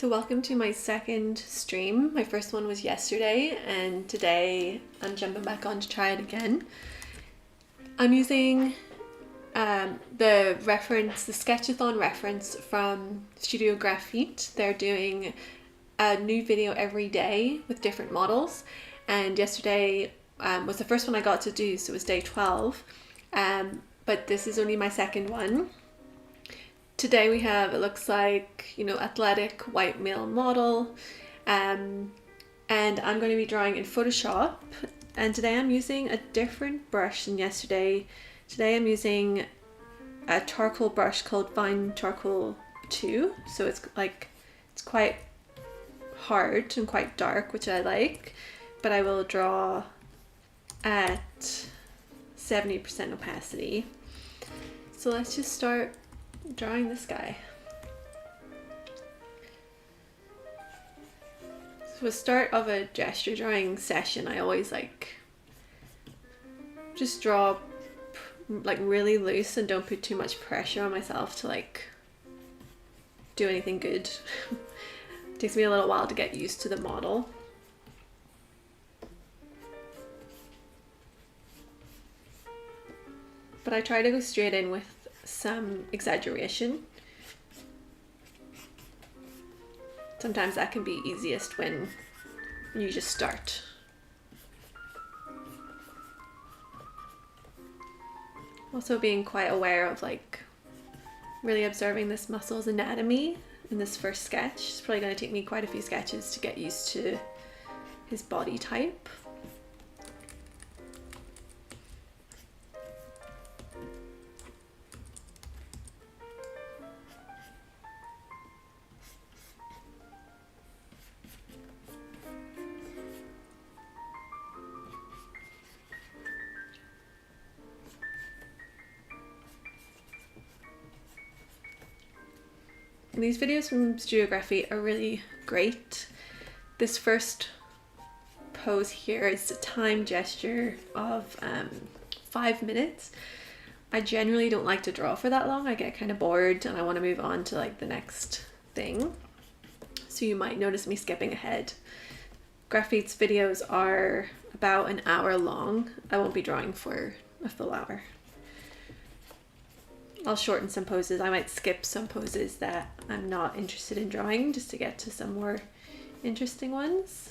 So welcome to my second stream. My first one was yesterday and today I'm jumping back on to try it again. I'm using the Sketch-a-Thon reference from Studio Grafit. They're doing a new video every day with different models, and yesterday was the first one I got to do, so it was day 12, but this is only my second one. Today we have, it looks like, athletic white male model, and I'm going to be drawing in Photoshop, and today I'm using a different brush than yesterday. Today I'm using a charcoal brush called Fine Charcoal 2, so it's quite hard and quite dark, which I like, but I will draw at 70% opacity. So let's just start drawing this guy. So the start of a gesture drawing session, I always just draw really loose and don't put too much pressure on myself to do anything good. It takes me a little while to get used to the model. But I try to go straight in with some exaggeration. Sometimes that can be easiest when you just start. Also being quite aware of really observing this muscle's anatomy in this first sketch. It's probably going to take me quite a few sketches to get used to his body type. And these videos from Studio Grafit are really great. This first pose here is a time gesture of 5 minutes. I generally don't like to draw for that long. I get kind of bored and I want to move on to the next thing. So you might notice me skipping ahead. Grafit's videos are about an hour long. I won't be drawing for a full hour. I'll shorten some poses. I might skip some poses that I'm not interested in drawing just to get to some more interesting ones.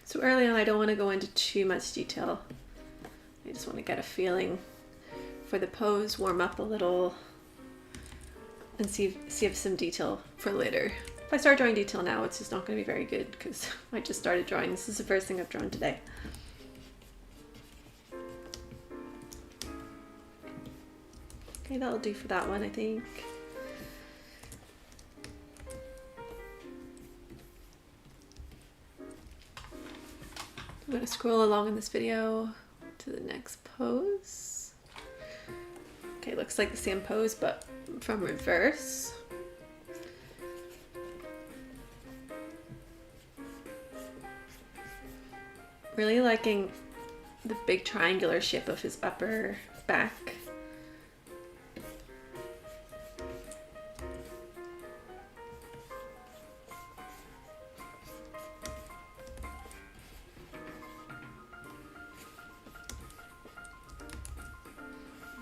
So early on, I don't want to go into too much detail. I just want to get a feeling for the pose, warm up a little, and see if some detail for later. If I start drawing detail now, it's just not going to be very good because I just started drawing. This is the first thing I've drawn today. Okay, that'll do for that one, I think. I'm going to scroll along in this video to the next pose. Okay, looks like the same pose, but from reverse. Really liking the big triangular shape of his upper back.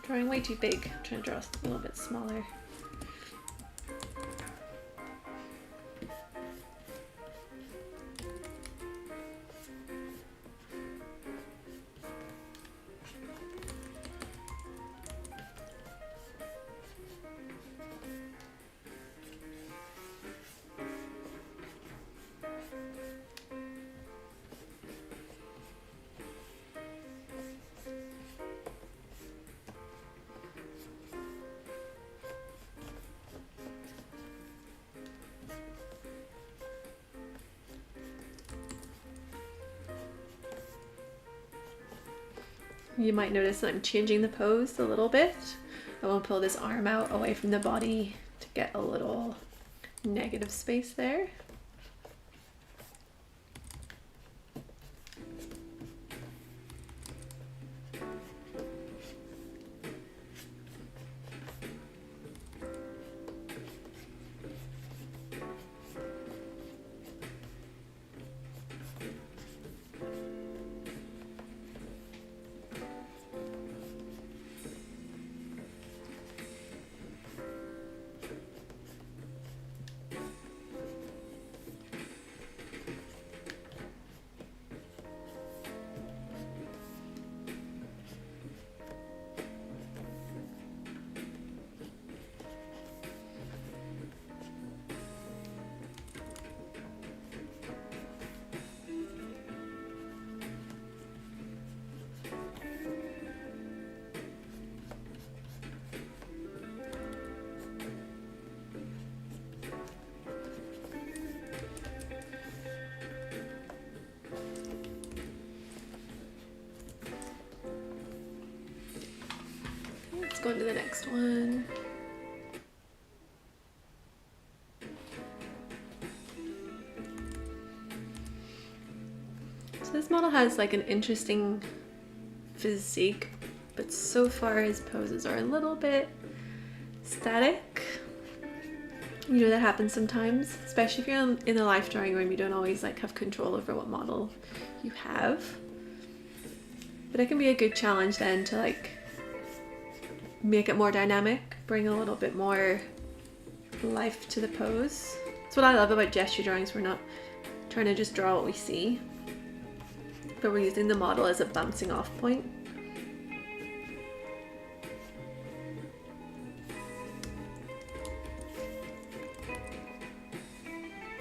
Drawing way too big. I'm trying to draw a little bit smaller. You might notice that I'm changing the pose a little bit. I will pull this arm out away from the body to get a little negative space there. go on to the next one. So this model has like an interesting physique, but so far his poses are a little bit static. You know, that happens sometimes, especially if you're in a life drawing room. You don't always like have control over what model you have, but it can be a good challenge then to like make it more dynamic, bring a little bit more life to the pose. That's what I love about gesture drawings. We're not trying to just draw what we see, but we're using the model as a bouncing off point.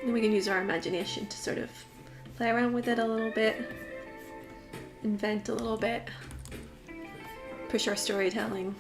And we can use our imagination to sort of play around with it a little bit, invent a little bit, push our storytelling.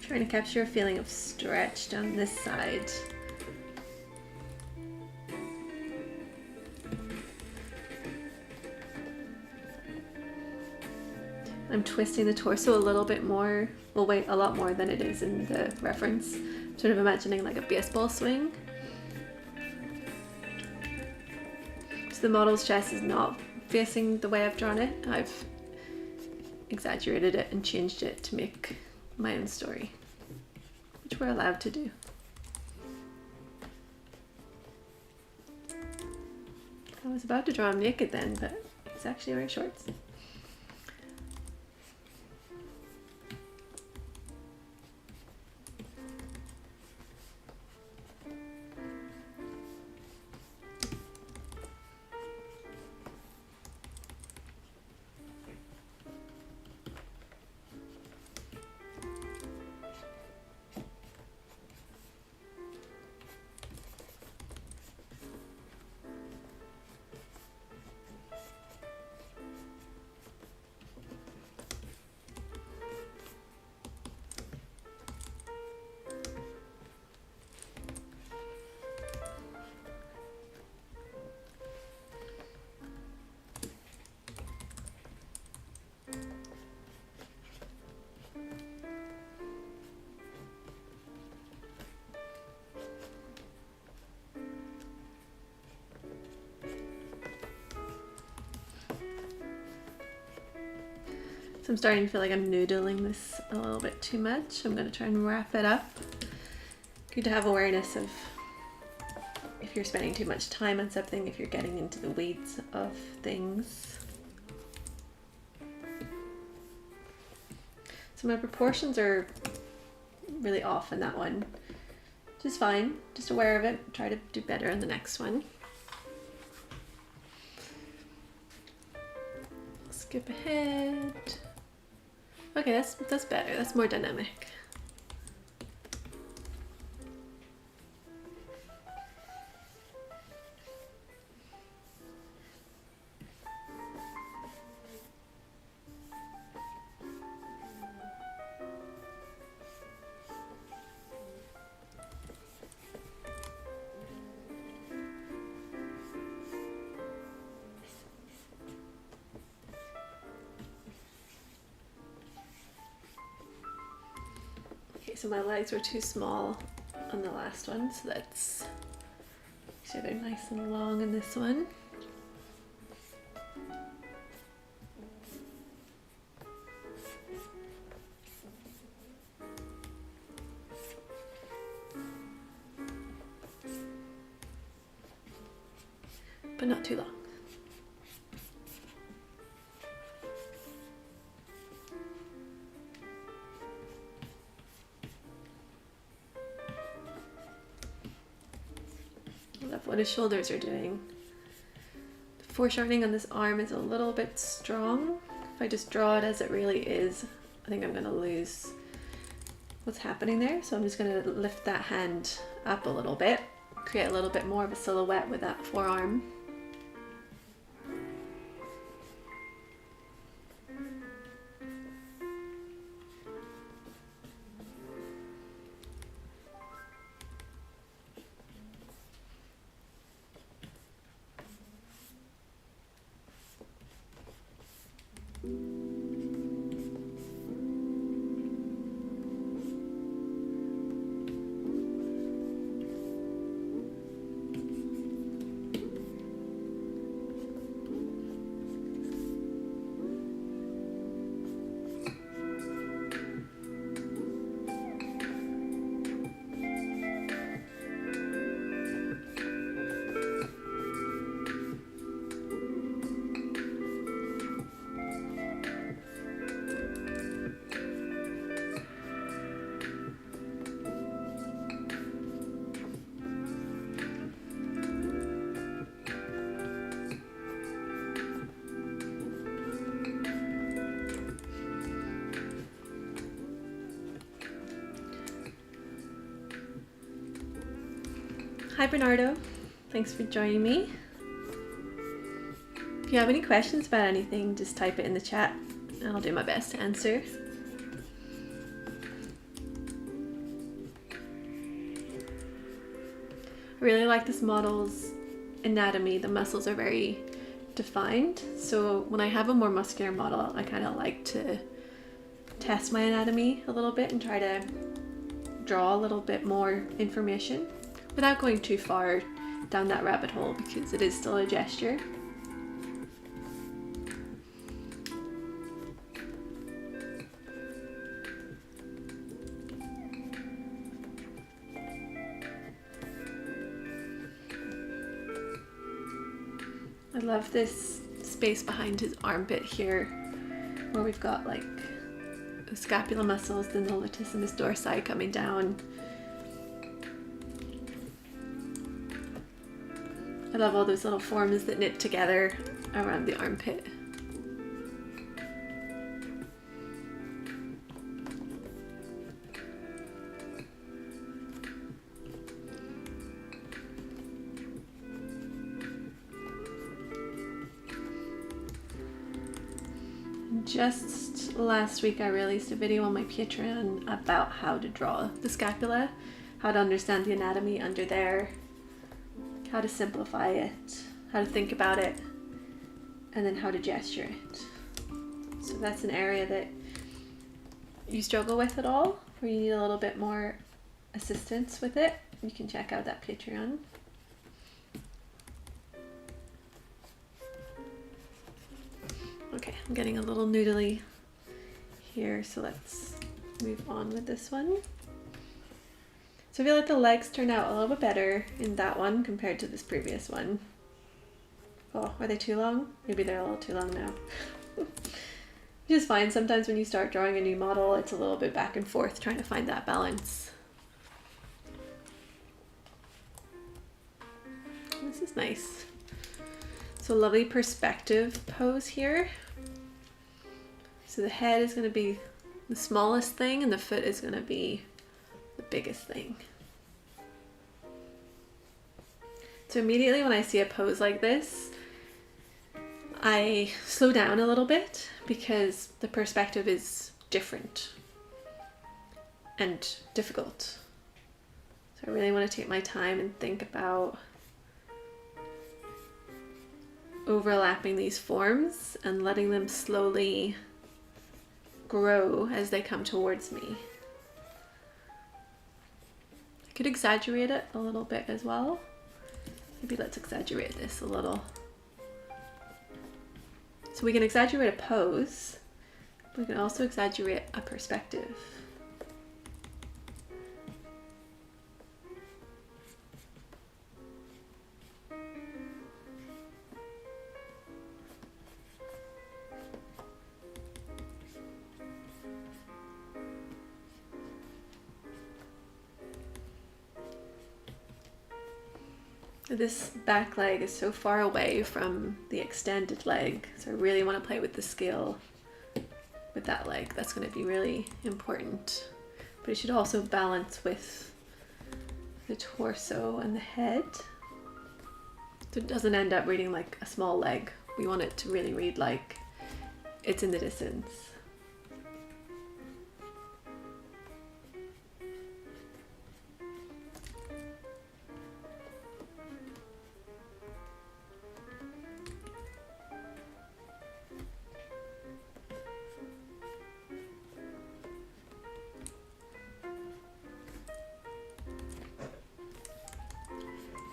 Trying to capture a feeling of stretch down this side. I'm twisting the torso a little bit more, well wait, a lot more than it is in the reference. I'm sort of imagining like a baseball swing. So the model's chest is not facing the way I've drawn it. I've exaggerated it and changed it to make my own story, which we're allowed to do. I was about to draw him naked then, but he's actually wearing shorts. So I'm starting to feel like I'm noodling this a little bit too much. I'm going to try and wrap it up. Good to have awareness of if you're spending too much time on something, if you're getting into the weeds of things. So my proportions are really off in that one, which is fine. Just aware of it. Try to do better in the next one. Skip ahead. Okay, that's better. That's more dynamic. So my legs were too small on the last one, so that's, so they're nice and long in this one. but not too long. I love what his shoulders are doing. The foreshortening on this arm is a little bit strong. If I just draw it as it really is, I think I'm going to lose what's happening there. So I'm just going to lift that hand up a little bit, create a little bit more of a silhouette with that forearm. Hi Bernardo, thanks for joining me. If you have any questions about anything, just type it in the chat and I'll do my best to answer. I really like this model's anatomy. The muscles are very defined. So when I have a more muscular model, I kind of like to test my anatomy a little bit and try to draw a little bit more information without going too far down that rabbit hole, because it is still a gesture. I love this space behind his armpit here, where we've got like the scapula muscles, then the latissimus dorsi coming down. I love all those little forms that knit together around the armpit. Just last week I released a video on my Patreon about how to draw the scapula, how to understand the anatomy under there, how to simplify it, how to think about it, and then how to gesture it. So that's an area that you struggle with at all, or you need a little bit more assistance with it, you can check out that Patreon. Okay, I'm getting a little noodly here, so let's move on with this one. So I feel like the legs turned out a little bit better in that one compared to this previous one. Oh, are they too long? Maybe they're a little too long now. Which is fine. Sometimes when you start drawing a new model, it's a little bit back and forth trying to find that balance. This is nice. So lovely perspective pose here. So the head is going to be the smallest thing and the foot is going to be the biggest thing. So immediately when I see a pose like this, I slow down a little bit because the perspective is different and difficult. So I really want to take my time and think about overlapping these forms and letting them slowly grow as they come towards me. I could exaggerate it a little bit as well. Maybe let's exaggerate this a little. So we can exaggerate a pose, but we can also exaggerate a perspective. This back leg is so far away from the extended leg, so I really want to play with the scale with that leg. That's going to be really important. But it should also balance with the torso and the head, so it doesn't end up reading like a small leg. We want it to really read like it's in the distance.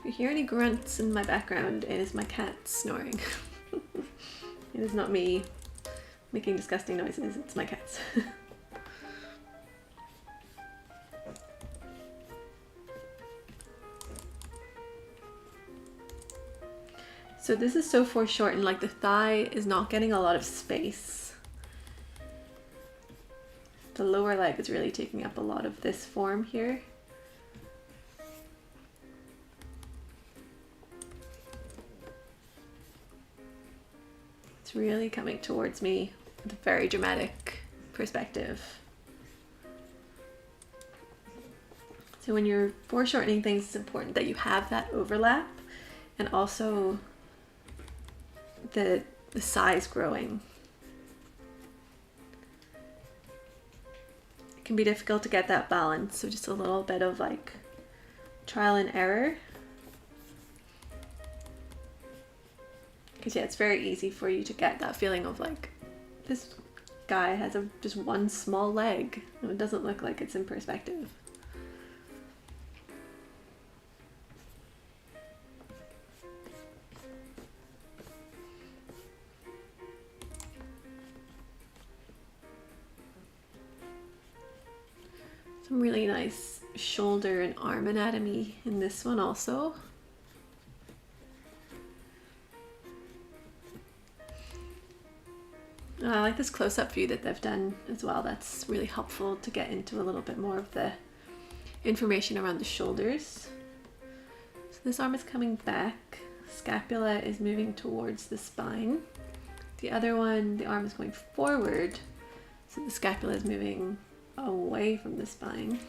If you hear any grunts in my background, it is my cat snoring. It is not me making disgusting noises, it's my cats. So this is so foreshortened, like the thigh is not getting a lot of space. The lower leg is really taking up a lot of this form here. Really coming towards me with a very dramatic perspective. So when you're foreshortening things, it's important that you have that overlap and also the size growing. It can be difficult to get that balance, so just a little bit of like trial and error. Because yeah, it's very easy for you to get that feeling of like, this guy has just one small leg and it doesn't look like it's in perspective. Some really nice shoulder and arm anatomy in this one also. I like this close-up view that they've done as well. That's really helpful to get into a little bit more of the information around the shoulders. So this arm is coming back, scapula is moving towards the spine. The other one, the arm is going forward, so the scapula is moving away from the spine.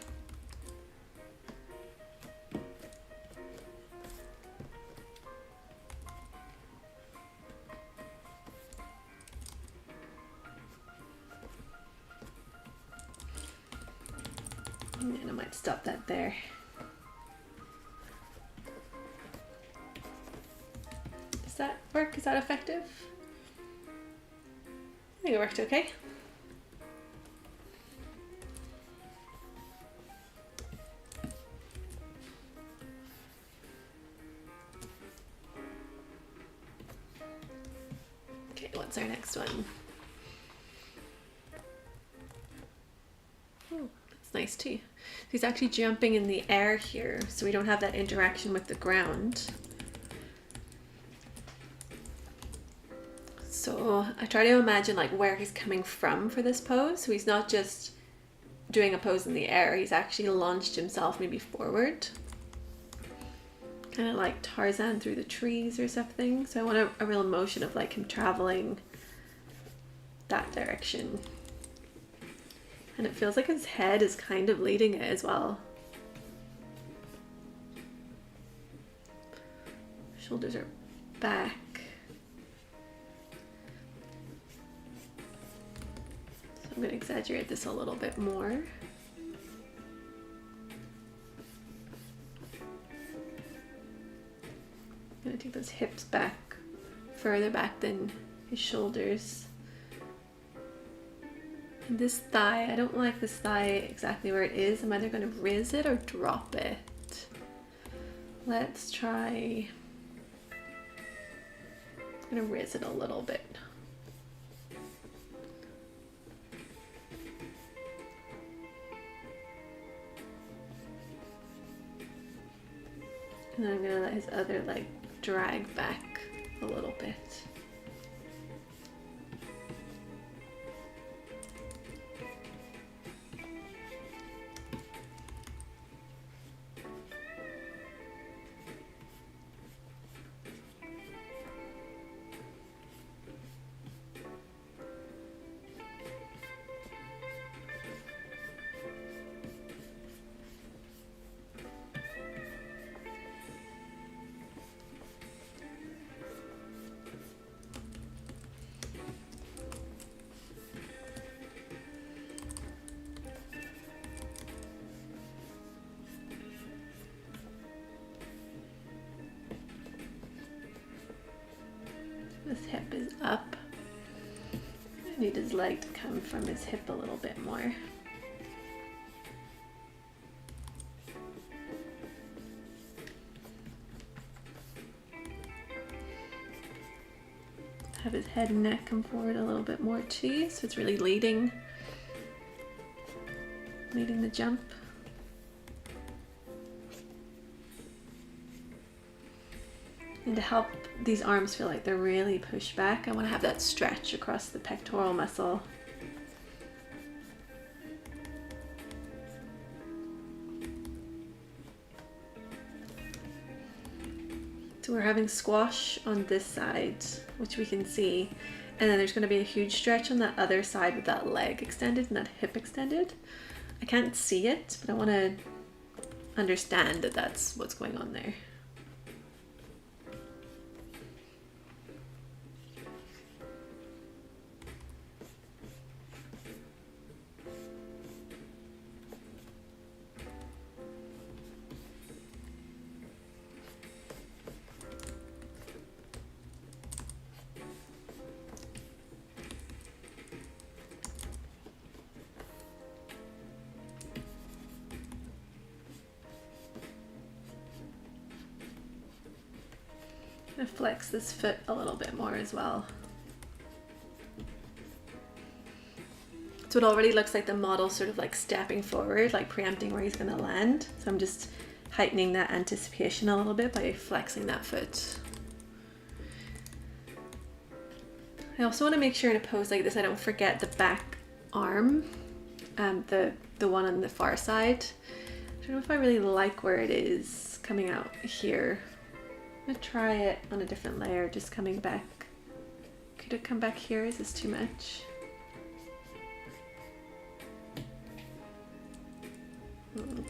And I might stop that there. Does that work? Is that effective? I think it worked okay. Okay, what's our next one? Oh, that's nice too. He's actually jumping in the air here, so we don't have that interaction with the ground. So I try to imagine like where he's coming from for this pose. So he's not just doing a pose in the air, he's actually launched himself maybe forward. Kind of like Tarzan through the trees or something. So I want a real emotion of like him traveling that direction. And it feels like his head is kind of leading it as well. Shoulders are back. So I'm going to exaggerate this a little bit more. I'm going to take those hips back, further back than his shoulders. And this thigh, I don't like this thigh exactly where it is. I'm either going to raise it or drop it. Let's try, I'm going to raise it a little bit. And then I'm going to let his other leg drag back a little bit. up. I need his leg to come from his hip a little bit more. Have his head and neck come forward a little bit more too, so it's really leading the jump. And to help these arms feel like they're really pushed back, I want to have that stretch across the pectoral muscle. So we're having squash on this side, which we can see, and then there's going to be a huge stretch on that other side with that leg extended and that hip extended. I can't see it, but I want to understand that that's what's going on there. I'm gonna flex this foot a little bit more as well. So it already looks like the model sort of like stepping forward, like preempting where he's gonna land. So I'm just heightening that anticipation a little bit by flexing that foot. I also want to make sure in a pose like this I don't forget the back arm, the one on the far side. I don't know if I really like where it is coming out here. I'm gonna try it on a different layer, just coming back. Could it come back here? Is this too much?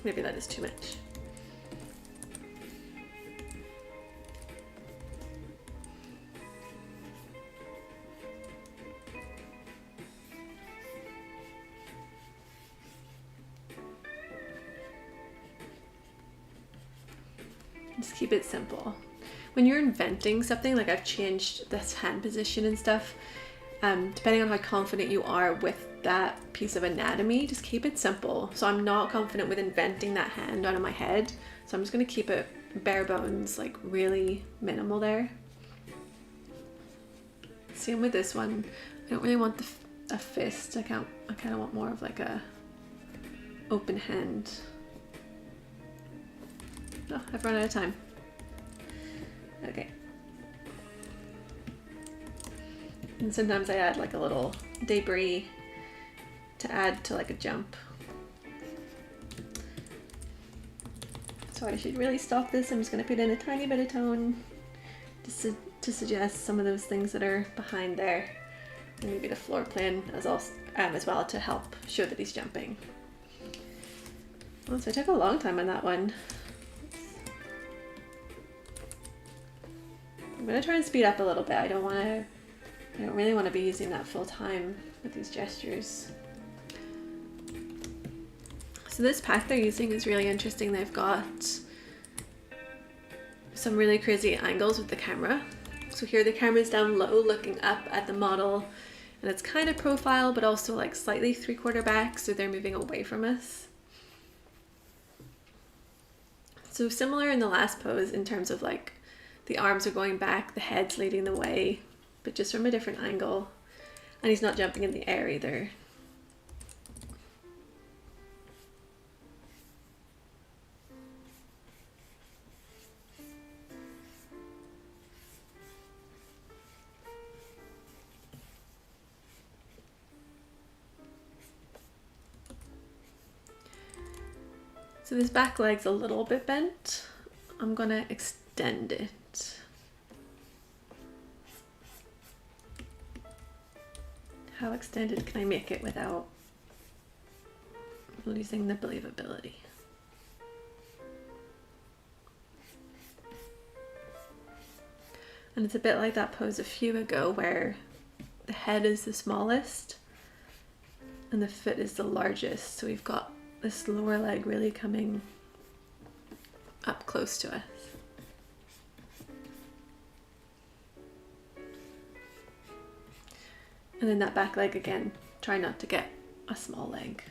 Maybe that is too much. Just keep it simple. When you're inventing something, like I've changed this hand position and stuff, depending on how confident you are with that piece of anatomy, just keep it simple. So I'm not confident with inventing that hand out of my head, so I'm just going to keep it bare bones, like really minimal there. Same with this one. I don't really want a fist. I kind of want more of like a open hand. Oh, I've run out of time. Okay. And sometimes I add like a little debris to add to like a jump. So I should really stop this. I'm just going to put in a tiny bit of tone just to suggest some of those things that are behind there. And maybe the floor plane as well to help show that he's jumping. Oh, so I took a long time on that one. I'm gonna try and speed up a little bit. I don't really want to be using that full time with these gestures. So this pack they're using is really interesting. They've got some really crazy angles with the camera. So here the camera's down low looking up at the model, and it's kind of profile but also like slightly 3/4 back, so they're moving away from us. So similar in the last pose in terms of like the arms are going back, the head's leading the way, but just from a different angle. And he's not jumping in the air either. So this back leg's a little bit bent. I'm gonna extend it. How extended can I make it without losing the believability? And it's a bit like that pose a few ago where the head is the smallest and the foot is the largest. So we've got this lower leg really coming up close to us. And then that back leg again, try not to get a small leg.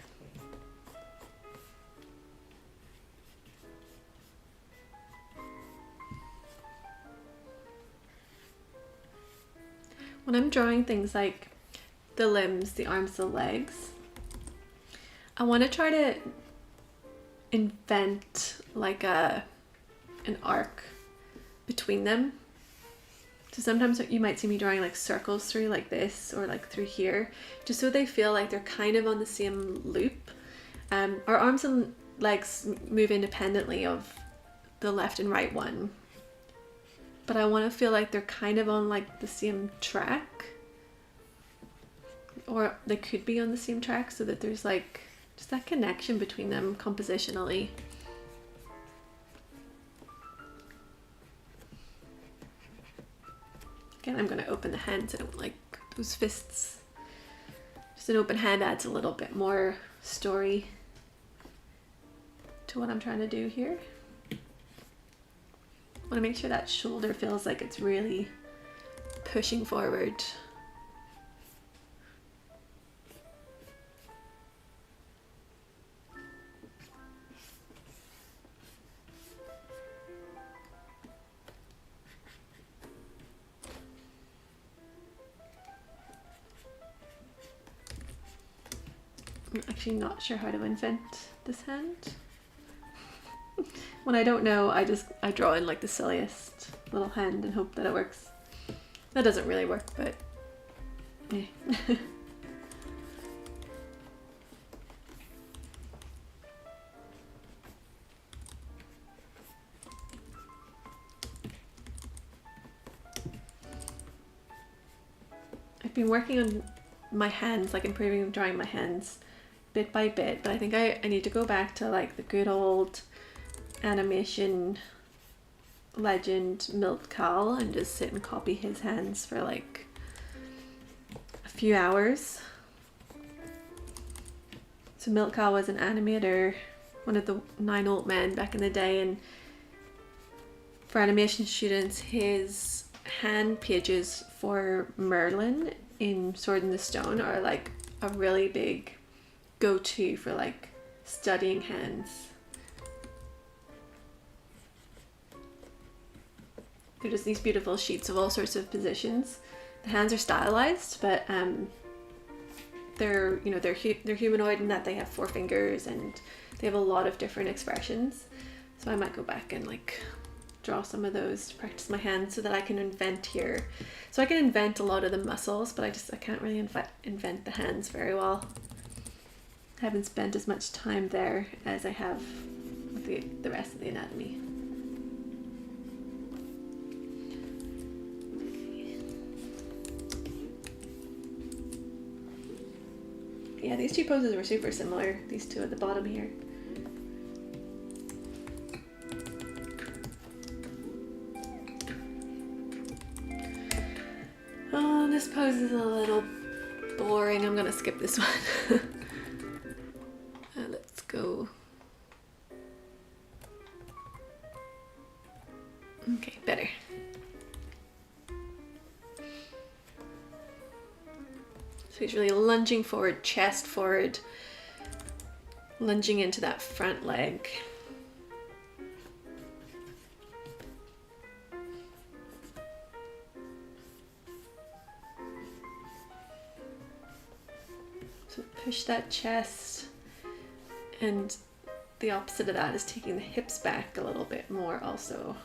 When I'm drawing things like the limbs, the arms, the legs, I want to try to invent like an arc between them. So sometimes you might see me drawing like circles through like this or like through here, just so they feel like they're kind of on the same loop. Our arms and legs move independently of the left and right one, but I want to feel like they're kind of on like the same track, or they could be on the same track, so that there's like just that connection between them compositionally. Again, I'm going to open the hands. I don't like those fists. Just an open hand adds a little bit more story to what I'm trying to do here. I want to make sure that shoulder feels like it's really pushing forward. I'm actually not sure how to invent this hand. When I don't know, I draw in like the silliest little hand and hope that it works. That doesn't really work, but yeah. I've been working on my hands, like improving drawing my hands bit by bit, but I think I need to go back to like the good old animation legend Milt Kahl and just sit and copy his hands for like a few hours. So Milt Kahl was an animator, one of the 9 old men back in the day, and for animation students his hand pages for Merlin in Sword in the Stone are like a really big go-to for like studying hands. They're just these beautiful sheets of all sorts of positions. The hands are stylized, but they're humanoid in that they have 4 fingers and they have a lot of different expressions. So I might go back and like draw some of those to practice my hands so that I can invent here. So I can invent a lot of the muscles, but I can't really invent the hands very well. I haven't spent as much time there as I have with the rest of the anatomy. Yeah, these 2 poses were super similar, these 2 at the bottom here. Oh, this pose is a little boring. I'm gonna skip this one. Let's go. Okay, better. So he's really lunging forward, chest forward, lunging into that front leg. So push that chest, and the opposite of that is taking the hips back a little bit more also.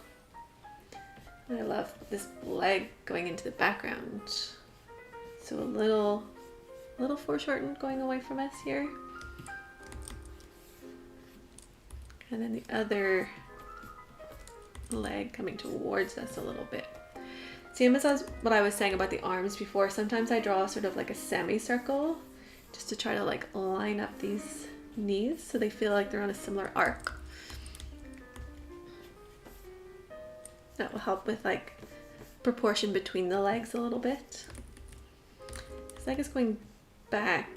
And I love this leg going into the background. So a little foreshortened going away from us here. And then the other leg coming towards us a little bit. Same as what I was saying about the arms before. Sometimes I draw sort of like a semicircle just to try to like line up these knees so they feel like they're on a similar arc. That will help with like proportion between the legs a little bit. This leg is going back.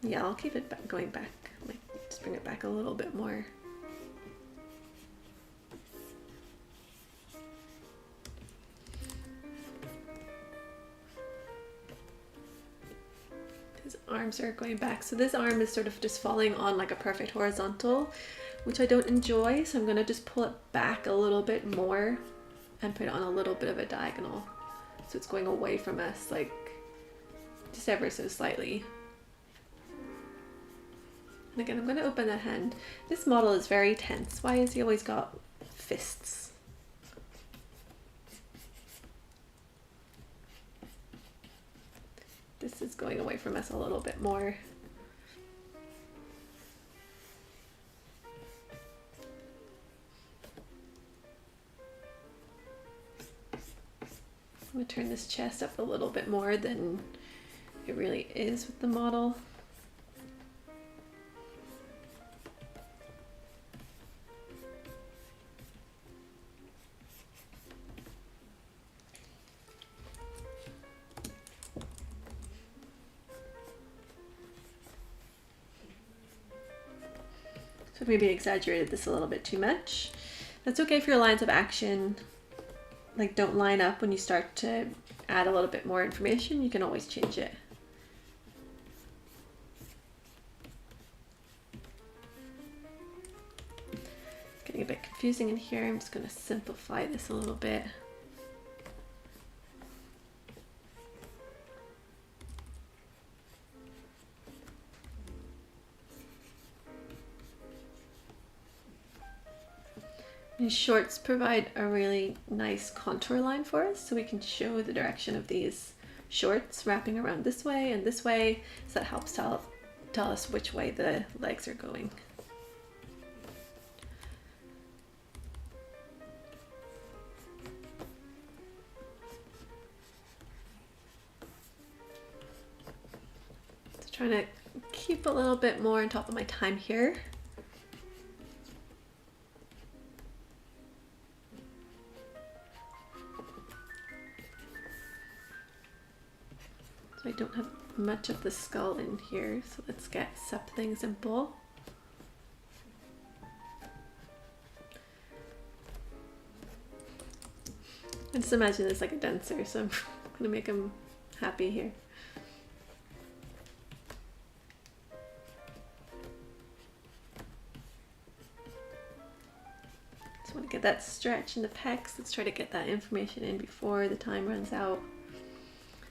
Yeah, I'll keep it back, going back. Like, just bring it back a little bit more. arms are going back. So this arm is sort of just falling on like a perfect horizontal, which I don't enjoy. So I'm gonna just pull it back a little bit more and put it on a little bit of a diagonal. So it's going away from us, like just ever so slightly. And again, I'm gonna open that hand. This model is very tense. Why has he always got fists? This is going away from us a little bit more. I'm going to turn this chest up a little bit more than it really is with the model. So maybe exaggerated this a little bit too much. That's okay if your lines of action like don't line up when you start to add a little bit more information. You can always change it. It's getting a bit confusing in here. I'm just going to simplify this a little bit. These shorts provide a really nice contour line for us, so we can show the direction of these shorts wrapping around this way and this way, so that helps tell us which way the legs are going. So trying to keep a little bit more on top of my time here. I don't have much of the skull in here, so let's get something simple. I just imagine it's like a dancer, so I'm gonna make him happy here. Just want to get that stretch in the pecs. Let's try to get that information in before the time runs out.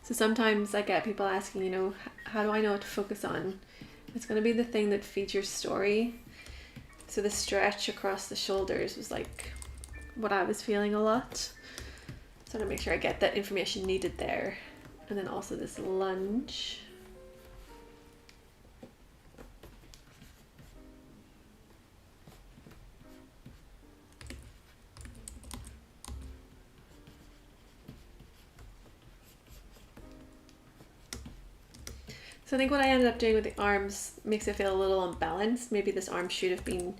So sometimes I get people asking, you know, how do I know what to focus on? It's going to be the thing that feeds your story. So the stretch across the shoulders was like what I was feeling a lot. So I want to make sure I get that information needed there. And then also this lunge. So I think what I ended up doing with the arms makes it feel a little unbalanced. Maybe this arm should have been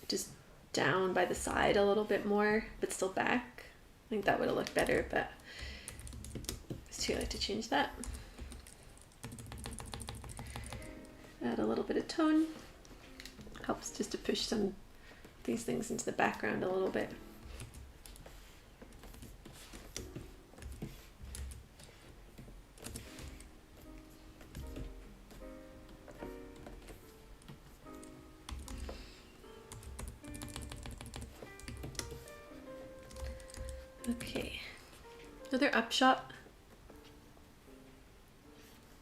just down by the side a little bit more, but still back. I think that would have looked better, but it's too late to change that. Add a little bit of tone. Helps just to push some of these things into the background a little bit. Okay, another upshot.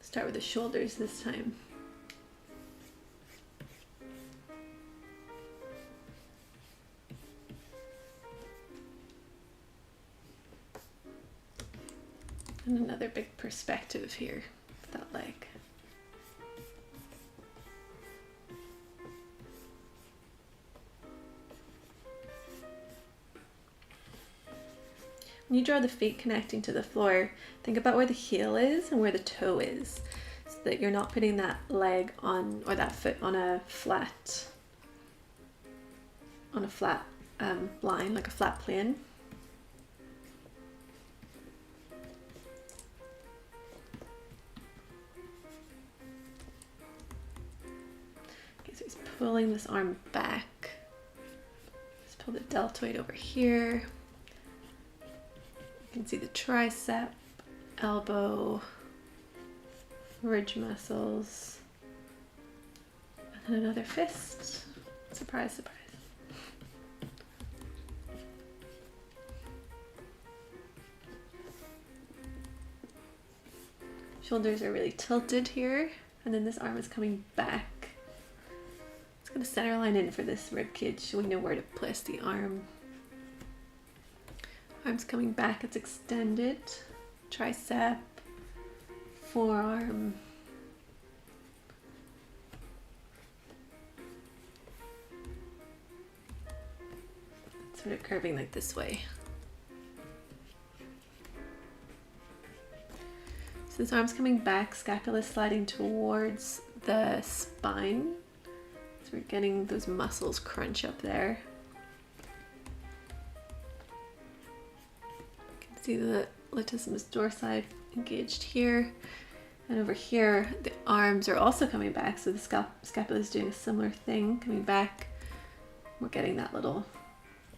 Start with the shoulders this time. And another big perspective here with that leg. When you draw the feet connecting to the floor, think about where the heel is and where the toe is, so that you're not putting that leg on, or that foot on a flat line, like a flat plane. Okay, so he's pulling this arm back. Let's pull the deltoid over here. You can see the tricep, elbow, ridge muscles, and then another fist. Surprise, surprise. Shoulders are really tilted here, and then this arm is coming back. It's going to center line in for this rib cage so we know where to place the arm. Arm's coming back, it's extended. Tricep, forearm. Sort of curving like this way. So this arm's coming back, scapula sliding towards the spine. So we're getting those muscles crunch up there. You can see the latissimus dorsi engaged here. And over here, the arms are also coming back. So the scapula is doing a similar thing, coming back. We're getting that little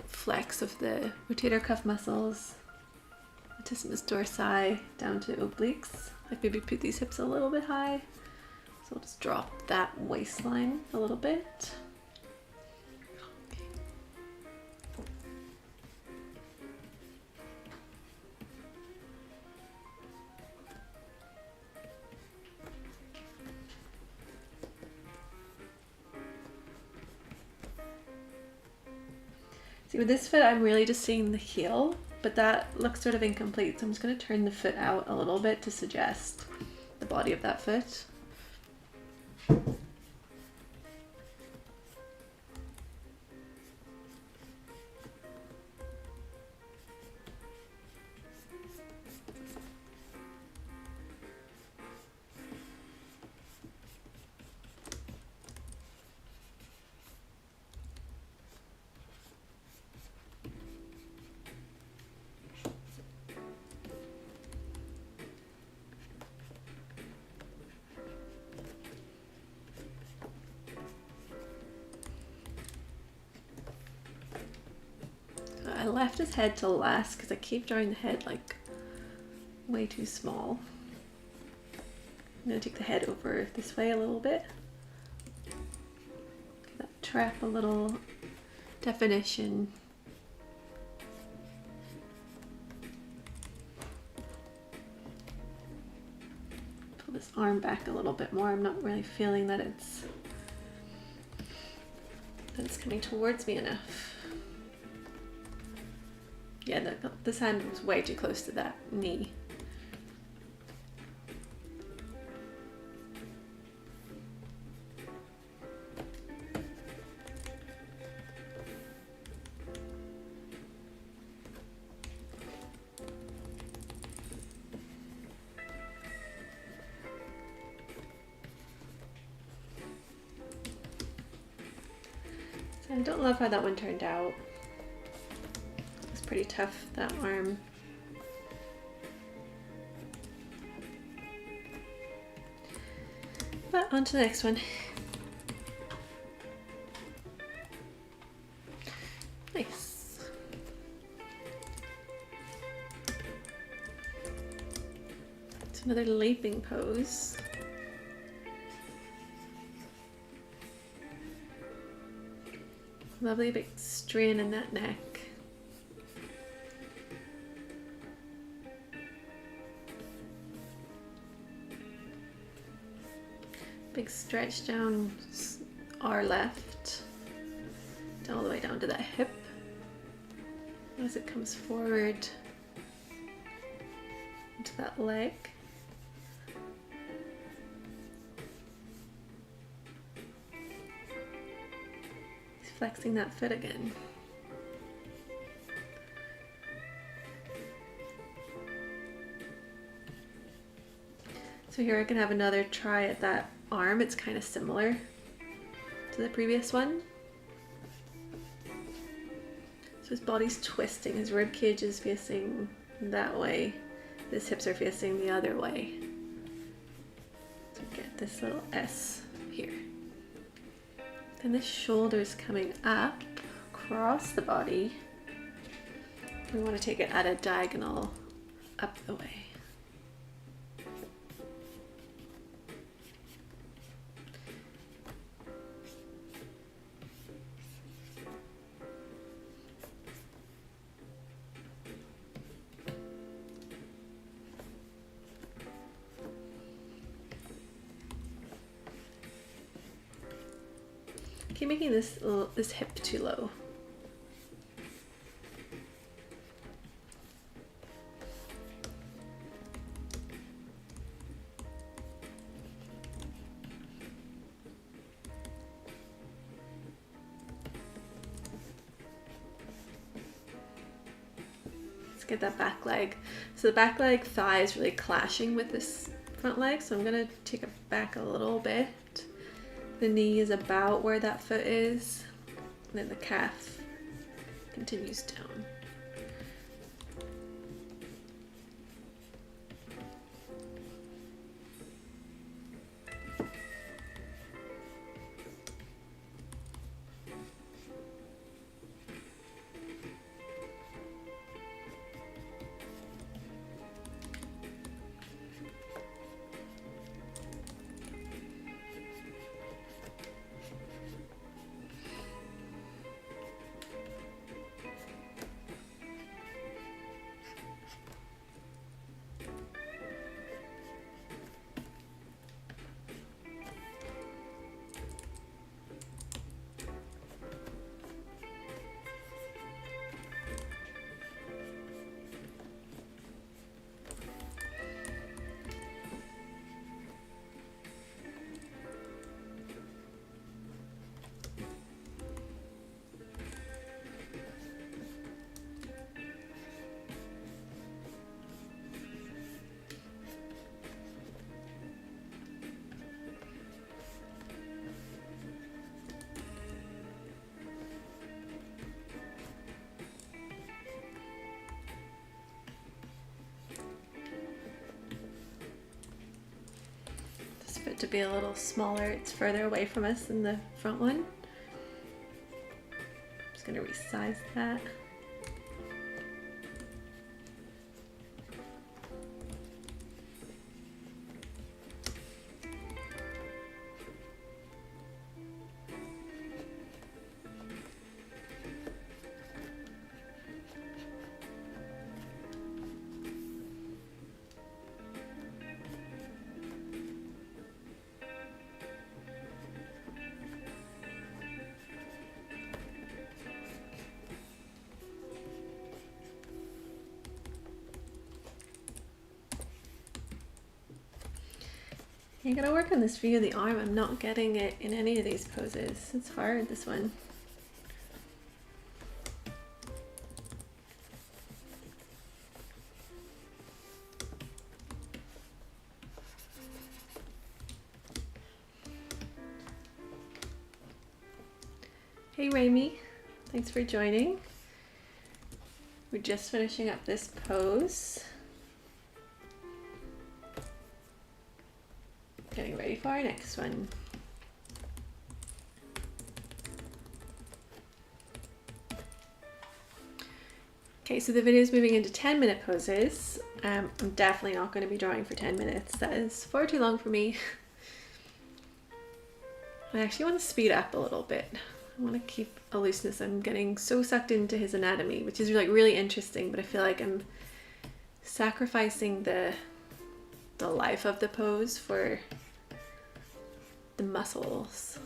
flex of the rotator cuff muscles, latissimus dorsi down to obliques. Like maybe put these hips a little bit high. So we'll just drop that waistline a little bit. See, with this foot, I'm really just seeing the heel, but that looks sort of incomplete. So I'm just going to turn the foot out a little bit to suggest the body of that foot. I left his head till last because I keep drawing the head like way too small. I'm going to take the head over this way a little bit. Give that trap a little definition. Pull this arm back a little bit more. I'm not really feeling that it's coming towards me enough. Yeah, this hand was way too close to that knee. So I don't love how that one turned out. Pretty tough, that arm. But on to the next one. Nice. It's another leaping pose. Lovely big strain in that neck. Big stretch down our left, down all the way down to that hip as it comes forward into that leg. He's flexing that foot again. So here I can have another try at that arm. It's kind of similar to the previous one. So his body's twisting, his rib cage is facing that way, his hips are facing the other way. So get this little S here. Then the shoulder's coming up across the body. We want to take it at a diagonal up the way. keep making this hip too low. Get that back leg. So the back leg thigh is really clashing with this front leg, so I'm gonna take it back a little bit. The knee is about where that foot is, and then the calf continues down. For it to be a little smaller, it's further away from us than the front one. I'm just gonna resize that. I gotta work on this view of the arm. I'm not getting it in any of these poses. It's hard, this one. Hey Raimi, thanks for joining. We're just finishing up this pose. Getting ready for our next one. Okay, so the video is moving into 10-minute poses. I'm definitely not going to be drawing for 10 minutes. That is far too long for me. I actually want to speed up a little bit. I want to keep a looseness. I'm getting so sucked into his anatomy, which is like really interesting, but I feel like I'm sacrificing the life of the pose for the muscles.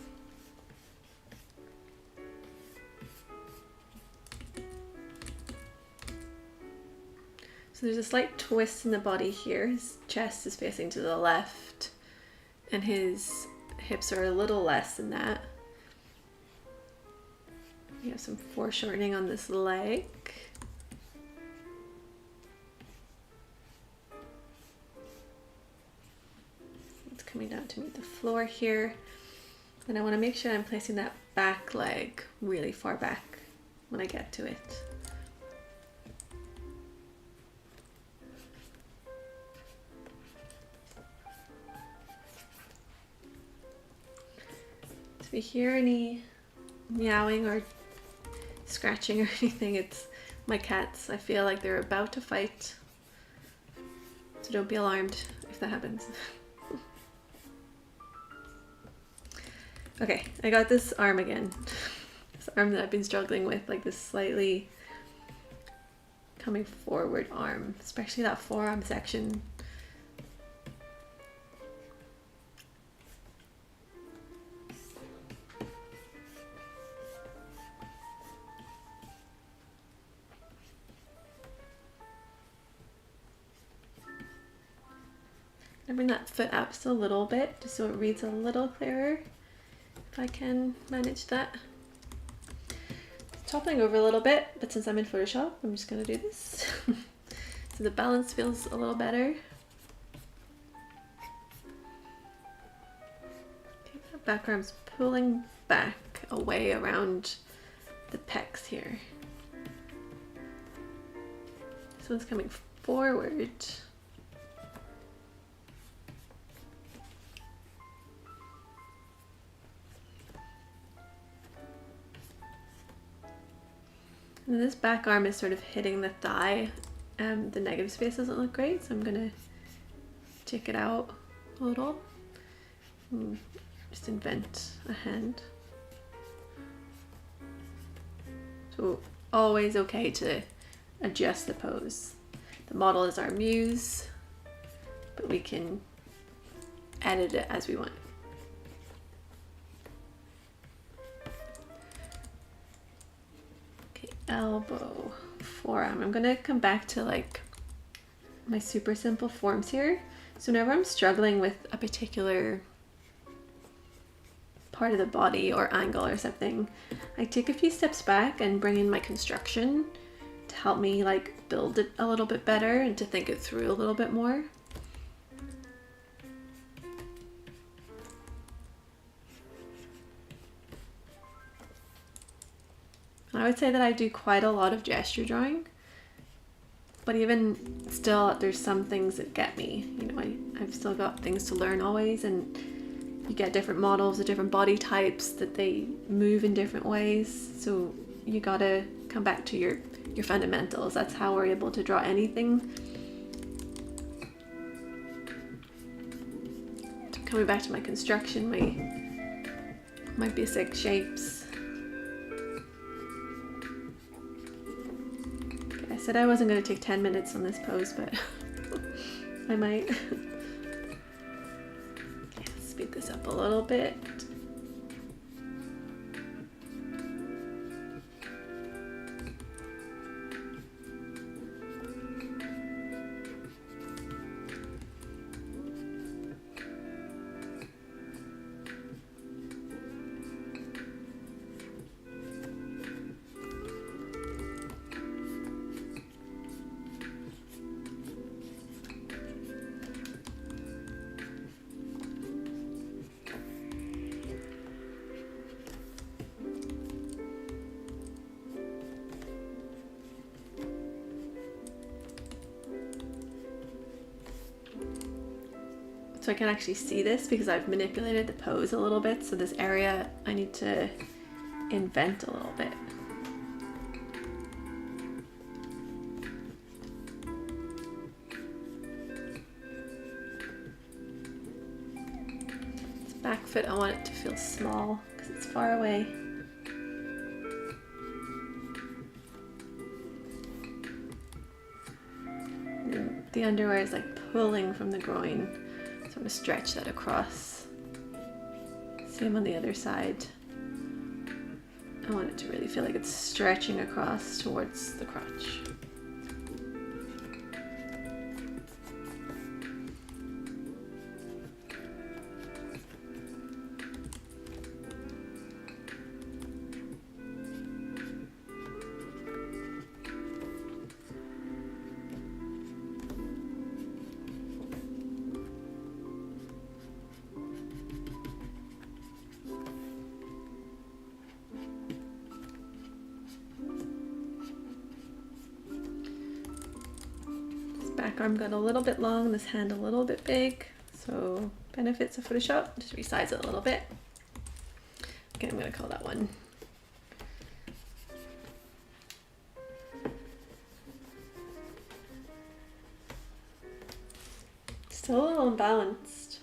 So there's a slight twist in the body here. His chest is facing to the left and his hips are a little less than that. We have some foreshortening on this leg. Coming down to meet the floor here. And I want to make sure I'm placing that back leg really far back when I get to it. If you hear any meowing or scratching or anything, it's my cats. I feel like they're about to fight. So don't be alarmed if that happens. Okay, I got this arm again. This arm that I've been struggling with, like this slightly coming forward arm, especially that forearm section. I bring that foot up just a little bit, just so it reads a little clearer, if I can manage that. Toppling over a little bit, but since I'm in Photoshop, I'm just gonna do this. So the balance feels a little better. Okay, that back arm's pulling back away around the pecs here. This one's coming forward. And this back arm is sort of hitting the thigh. The negative space doesn't look great, so I'm gonna take it out a little. And just invent a hand. So always okay to adjust the pose. The model is our muse, but we can edit it as we want. Okay, elbow, forearm. I'm gonna come back to like my super simple forms here. So whenever I'm struggling with a particular part of the body or angle or something, I take a few steps back and bring in my construction to help me like build it a little bit better and to think it through a little bit more. I would say that I do quite a lot of gesture drawing, but even still there's some things that get me. You know, I've still got things to learn always, and you get different models of different body types that they move in different ways, so you gotta come back to your fundamentals. That's how we're able to draw anything. So coming back to my construction, my basic shapes. Okay, I said I wasn't gonna take 10 minutes on this pose, but I might. Speed this up a little bit. So I can actually see this because I've manipulated the pose a little bit. So this area I need to invent a little bit. This back foot, I want it to feel small because it's far away. And the underwear is like pulling from the groin. So I'm going to stretch that across. Same on the other side. I want it to really feel like it's stretching across towards the crotch. Back arm got a little bit long, this hand a little bit big, so benefits of Photoshop, just resize it a little bit. Okay, I'm gonna call that one. Still a little imbalanced.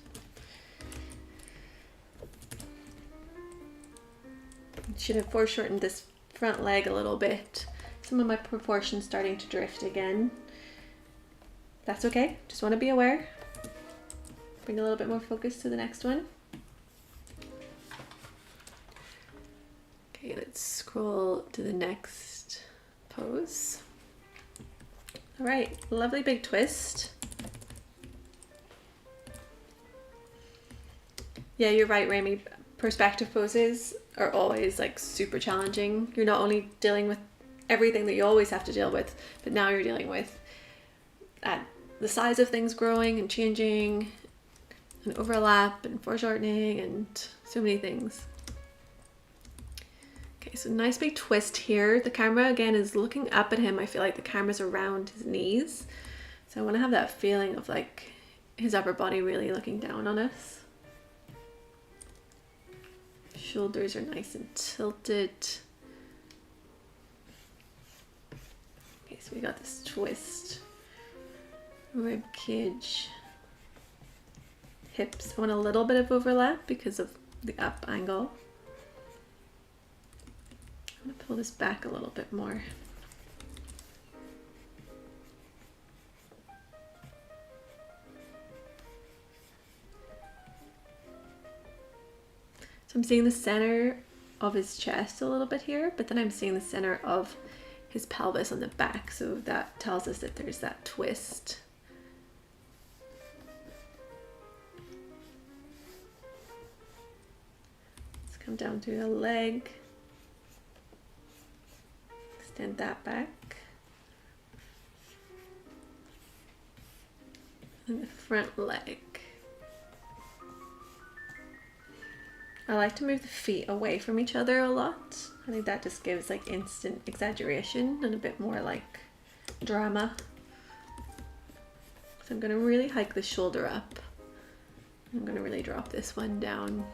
Should have foreshortened this front leg a little bit. Some of my proportions starting to drift again. That's okay, just want to be aware. Bring a little bit more focus to the next one. Okay, let's scroll to the next pose. All right, lovely big twist. Yeah, you're right, Rami. Perspective poses are always like super challenging. You're not only dealing with everything that you always have to deal with, but now you're dealing with the size of things growing and changing, and overlap and foreshortening and so many things. Okay, so nice big twist here. The camera again is looking up at him. I feel like the camera's around his knees. So I want to have that feeling of like his upper body really looking down on us. Shoulders are nice and tilted. Okay, so we got this twist. Rib cage. Hips. I want a little bit of overlap because of the up angle. I'm going to pull this back a little bit more. So I'm seeing the center of his chest a little bit here, but then I'm seeing the center of his pelvis on the back. So that tells us that there's that twist. Let's come down through the leg. Extend that back. And the front leg. I like to move the feet away from each other a lot. I think that just gives like instant exaggeration and a bit more like drama. So I'm going to really hike the shoulder up. I'm going to really drop this one down.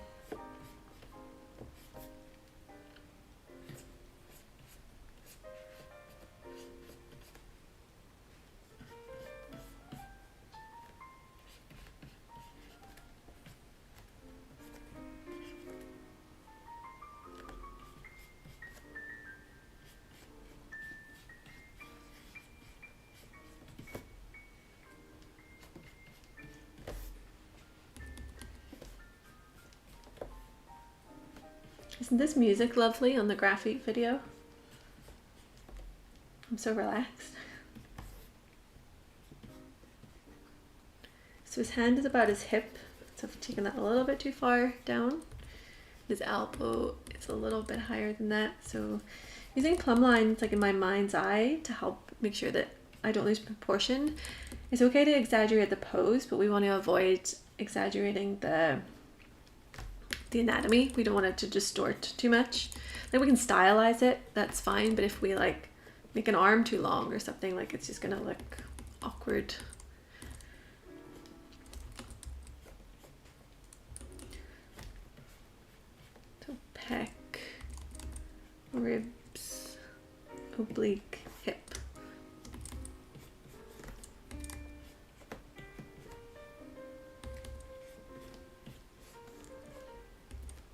Isn't this music lovely on the Grafit video? I'm so relaxed. So his hand is about his hip, so I've taken that a little bit too far down. His elbow is a little bit higher than that, so using plumb lines like in my mind's eye to help make sure that I don't lose proportion. It's okay to exaggerate the pose, but we want to avoid exaggerating the anatomy. We don't want it to distort too much. Like we can stylize it, that's fine, but if we like make an arm too long or something, like it's just gonna look awkward. So pec, ribs, oblique, hip.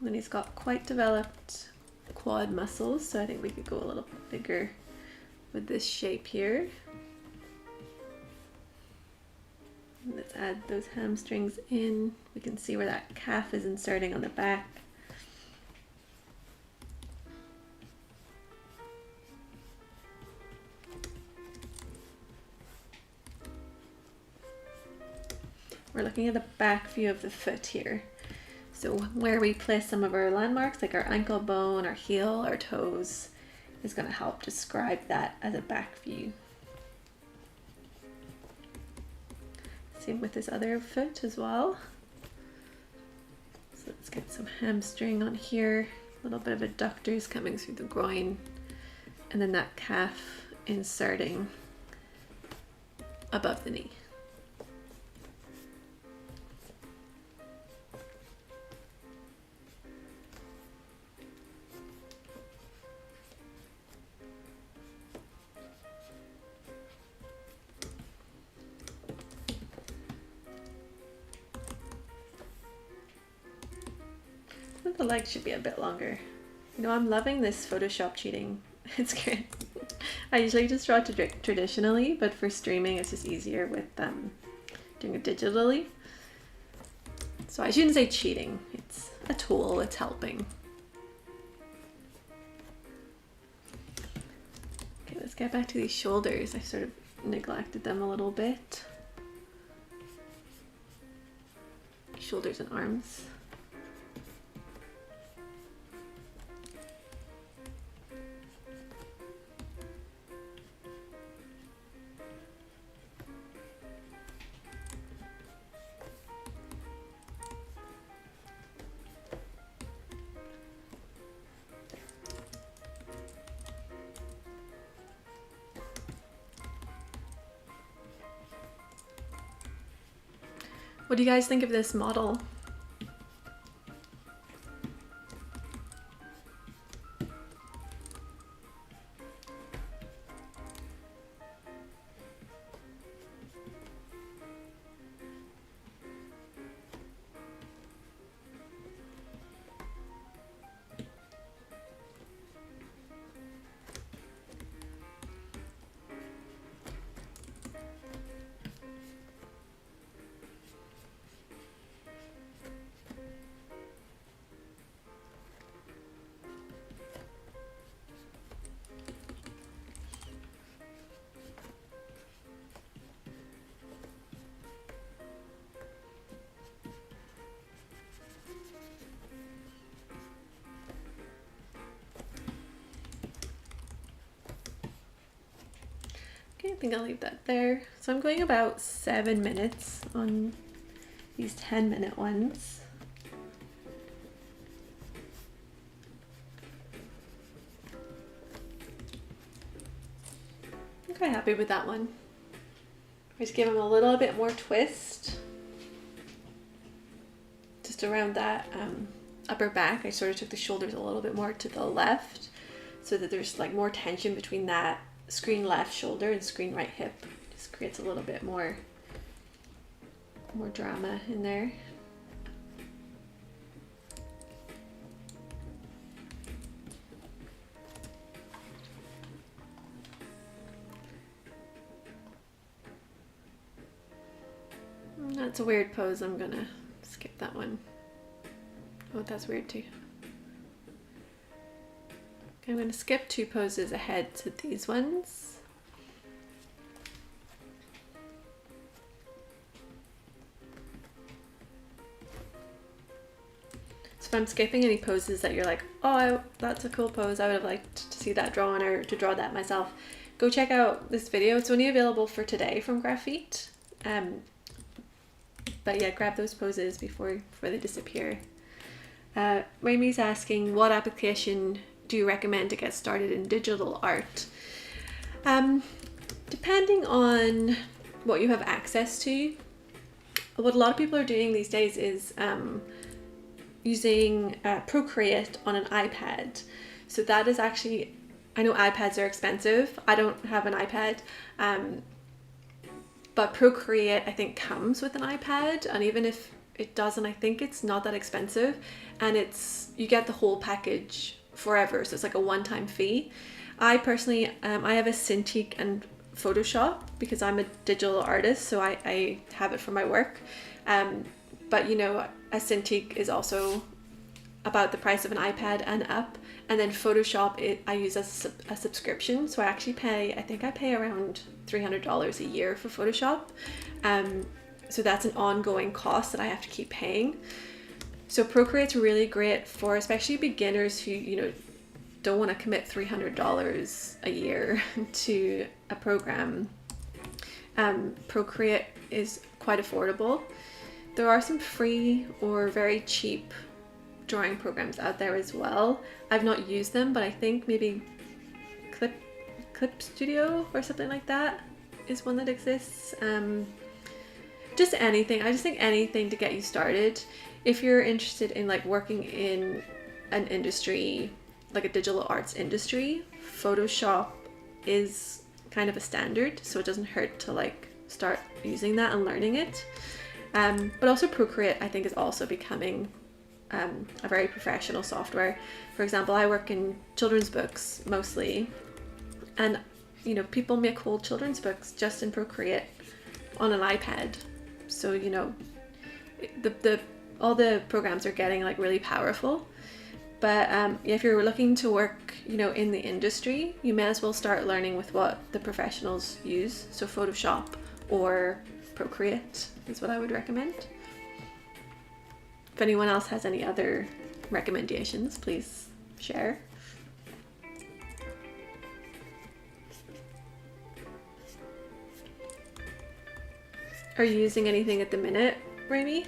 And he's got quite developed quad muscles, so I think we could go a little bit bigger with this shape here. Let's add those hamstrings in. We can see where that calf is inserting on the back. We're looking at the back view of the foot here. So where we place some of our landmarks, like our ankle bone, our heel, our toes, is going to help describe that as a back view. Same with this other foot as well. So let's get some hamstring on here, a little bit of adductors coming through the groin, and then that calf inserting above the knee. The legs should be a bit longer. You know, I'm loving this Photoshop cheating. It's great. I usually just draw traditionally, but for streaming it's just easier with doing it digitally. So I shouldn't say cheating. It's a tool, it's helping. Okay, let's get back to these shoulders. I sort of neglected them a little bit. Shoulders and arms. What do you guys think of this model? Okay, I think I'll leave that there. So I'm going about 7 minutes on these 10-minute ones. I'm quite happy with that one. Just give him a little bit more twist. Just around that upper back, I sort of took the shoulders a little bit more to the left so that there's like more tension between that screen left shoulder and screen right hip. Just creates a little bit more drama in there. That's a weird pose. I'm gonna skip that one. Oh, that's weird too. Okay, I'm gonna skip 2 poses ahead to these ones. So if I'm skipping any poses that you're like, oh, that's a cool pose, I would have liked to see that drawn or to draw that myself, go check out this video. It's only available for today from Grafit. But yeah, grab those poses before they disappear. Ramy's asking, what application do you recommend to get started in digital art? Depending on what you have access to, what a lot of people are doing these days is using Procreate on an iPad. So that is actually, I know iPads are expensive. I don't have an iPad. But Procreate, I think, comes with an iPad, and even if it doesn't, I think it's not that expensive, and you get the whole package forever, so it's like a one-time fee. I personally, I have a Cintiq and Photoshop because I'm a digital artist, so I have it for my work. But you know, a Cintiq is also about the price of an iPad and up, and then Photoshop I use as a subscription, so I think I pay around $300 a year for Photoshop. So that's an ongoing cost that I have to keep paying. So Procreate's really great for especially beginners who, you know, don't want to commit $300 a year to a program. Procreate is quite affordable. There are some free or very cheap drawing programs out there as well. I've not used them, but I think maybe Clip Studio or something like that is one that exists. Just anything. I just think anything to get you started. If you're interested in like working in an industry, like a digital arts industry, Photoshop is kind of a standard, so it doesn't hurt to like start using that and learning it. But also Procreate, I think, is also becoming a very professional software. For example, I work in children's books mostly, and you know, people make whole children's books just in Procreate on an iPad. So you know, all the programs are getting like really powerful. But if you're looking to work, you know, in the industry, you may as well start learning with what the professionals use. So Photoshop or Procreate is what I would recommend. If anyone else has any other recommendations, please share. Are you using anything at the minute, Ramy?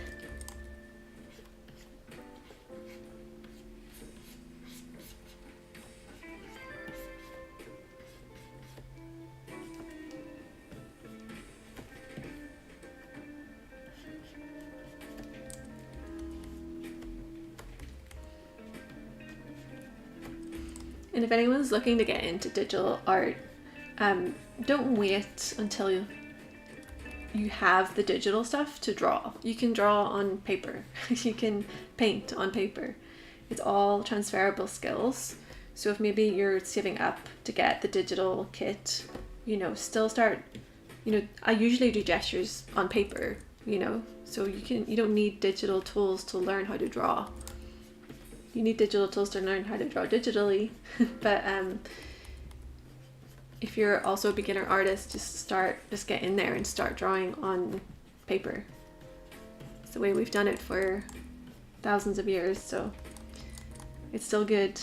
And if anyone's looking to get into digital art, don't wait until you have the digital stuff to draw. You can draw on paper. You can paint on paper. It's all transferable skills. So if maybe you're saving up to get the digital kit, you know, still start, you know, I usually do gestures on paper, you know, so you don't need digital tools to learn how to draw. You need digital tools to learn how to draw digitally, but if you're also a beginner artist, just get in there and start drawing on paper. It's the way we've done it for thousands of years, so it's still good.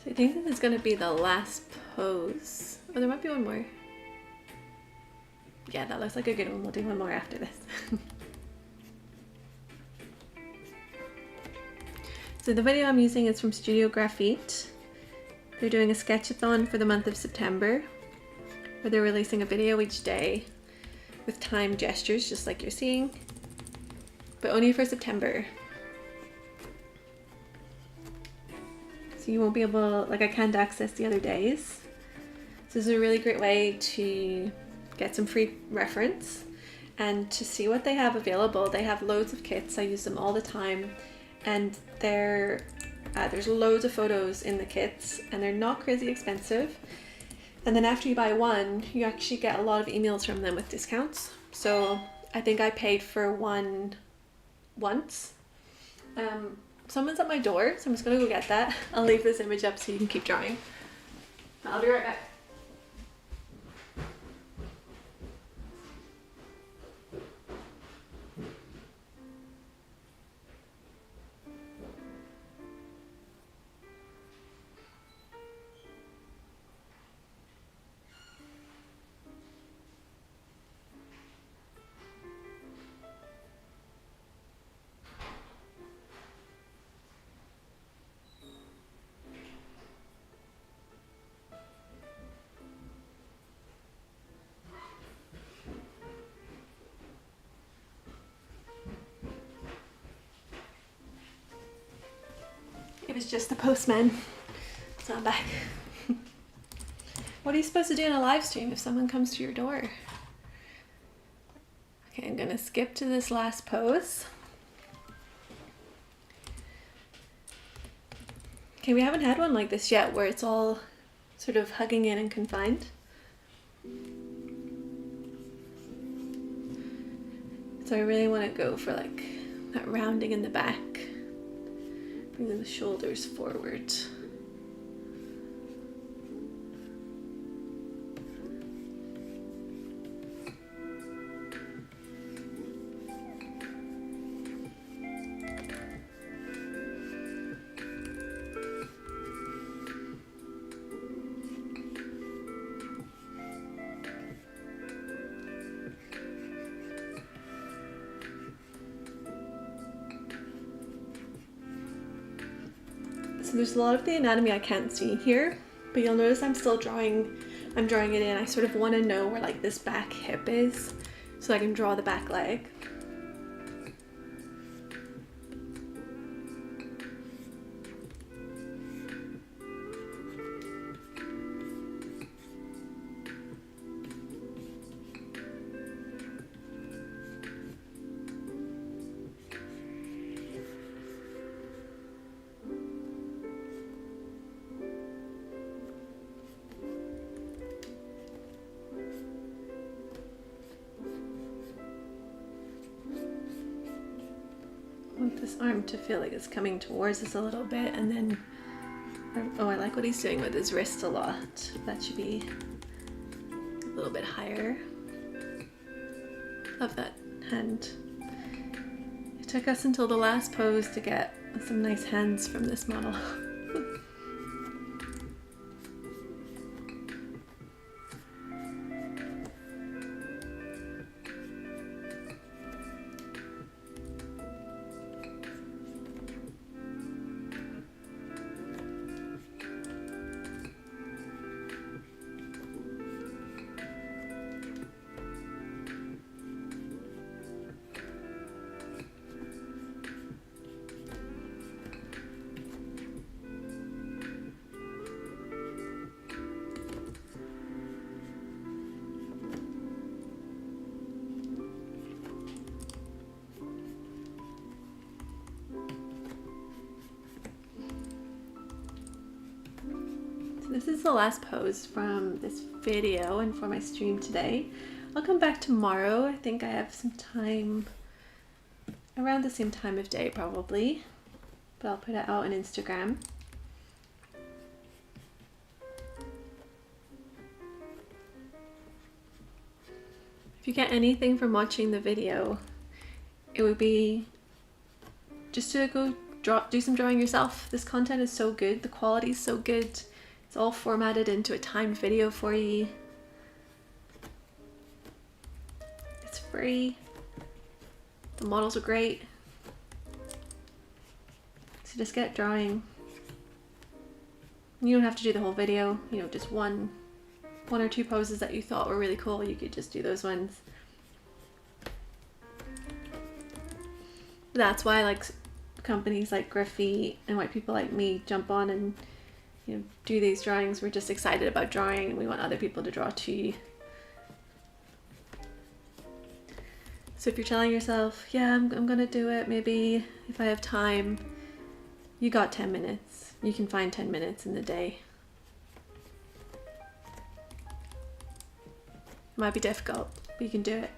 So I think this is going to be the last pose. Oh, there might be one more. Yeah, that looks like a good one. We'll do one more after this. So the video I'm using is from Studio Grafit. They're doing a Sketch-a-Thon for the month of September, where they're releasing a video each day with timed gestures, just like you're seeing, but only for September. So you won't be able, like I can't access the other days. So this is a really great way to get some free reference and to see what they have available. They have loads of kits. I use them all the time, and there's loads of photos in the kits, and they're not crazy expensive. And then after you buy one, you actually get a lot of emails from them with discounts. So I think I paid for one once. Someone's at my door, so I'm just gonna go get that. I'll leave this image up so you can keep drawing. I'll be right back. It was just the postman. So I'm back. What are you supposed to do in a live stream if someone comes to your door? Okay, I'm gonna skip to this last pose. Okay, we haven't had one like this yet where it's all sort of hugging in and confined. So I really want to go for like that rounding in the back. Bringing the shoulders forward. So there's a lot of the anatomy I can't see here, but you'll notice I'm drawing it in. I sort of want to know where like this back hip is so I can draw the back leg. I want this arm to feel like it's coming towards us a little bit, and then, oh, I like what he's doing with his wrist a lot. That should be a little bit higher. Love that hand. It took us until the last pose to get some nice hands from this model. This is the last pose from this video and for my stream today. I'll come back tomorrow. I think I have some time around the same time of day probably, but I'll put it out on Instagram. If you get anything from watching the video, it would be just to go do some drawing yourself. This content is so good, the quality is so good. It's all formatted into a timed video for you. It's free. The models are great. So just get drawing. You don't have to do the whole video, you know, just one or two poses that you thought were really cool, you could just do those ones. That's why like companies like Grafit and white people like me jump on and, you know, do these drawings. We're just excited about drawing and we want other people to draw too. So if you're telling yourself, yeah, I'm gonna do it, maybe if I have time, you got 10 minutes. You can find 10 minutes in the day. Might be difficult, but you can do it.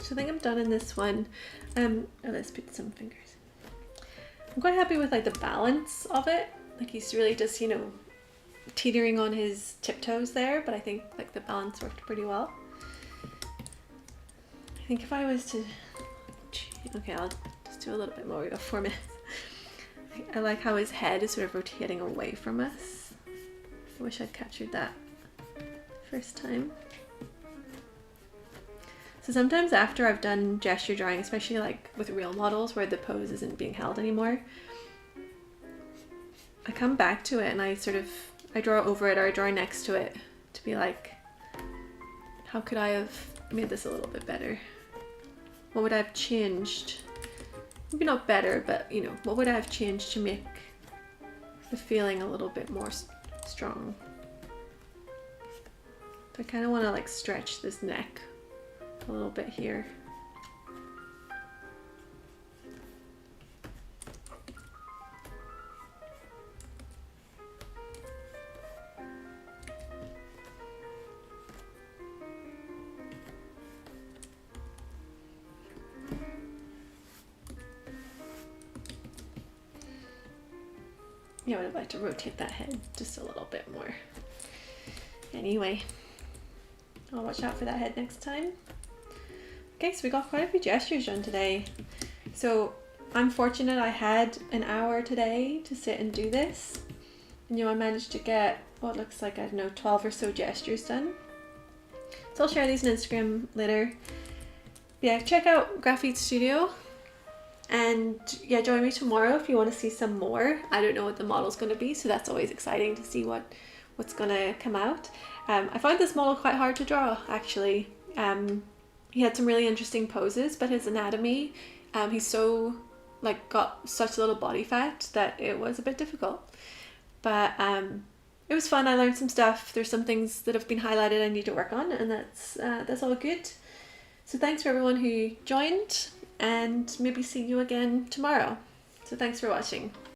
So I think I'm done in this one. Oh, let's put some fingers. I'm quite happy with like the balance of it. Like he's really just, you know, teetering on his tiptoes there, but I think like the balance worked pretty well. I think if I was to, okay, I'll just do a little bit more. We got 4 minutes. I like how his head is sort of rotating away from us. I wish I'd captured that first time. So sometimes after I've done gesture drawing, especially like with real models where the pose isn't being held anymore, I come back to it and I draw over it or I draw next to it to be like, how could I have made this a little bit better? What would I have changed? Maybe not better, but you know, what would I have changed to make the feeling a little bit more strong? So I kind of want to like stretch this neck a little bit here. Yeah, I would like to rotate that head just a little bit more. Anyway, I'll watch out for that head next time. Okay, so we got quite a few gestures done today. So I'm fortunate I had an hour today to sit and do this. And I managed to get what looks like, I don't know, 12 or so gestures done. So I'll share these on Instagram later. Yeah, check out Grafit Studio. And yeah, join me tomorrow if you want to see some more. I don't know what the model's going to be, so that's always exciting to see what's going to come out. I found this model quite hard to draw, actually. He had some really interesting poses, but his anatomy, he's so got such little body fat that it was a bit difficult. But it was fun. I learned some stuff. There's some things that have been highlighted I need to work on, and that's all good. So thanks for everyone who joined, and maybe see you again tomorrow. So thanks for watching.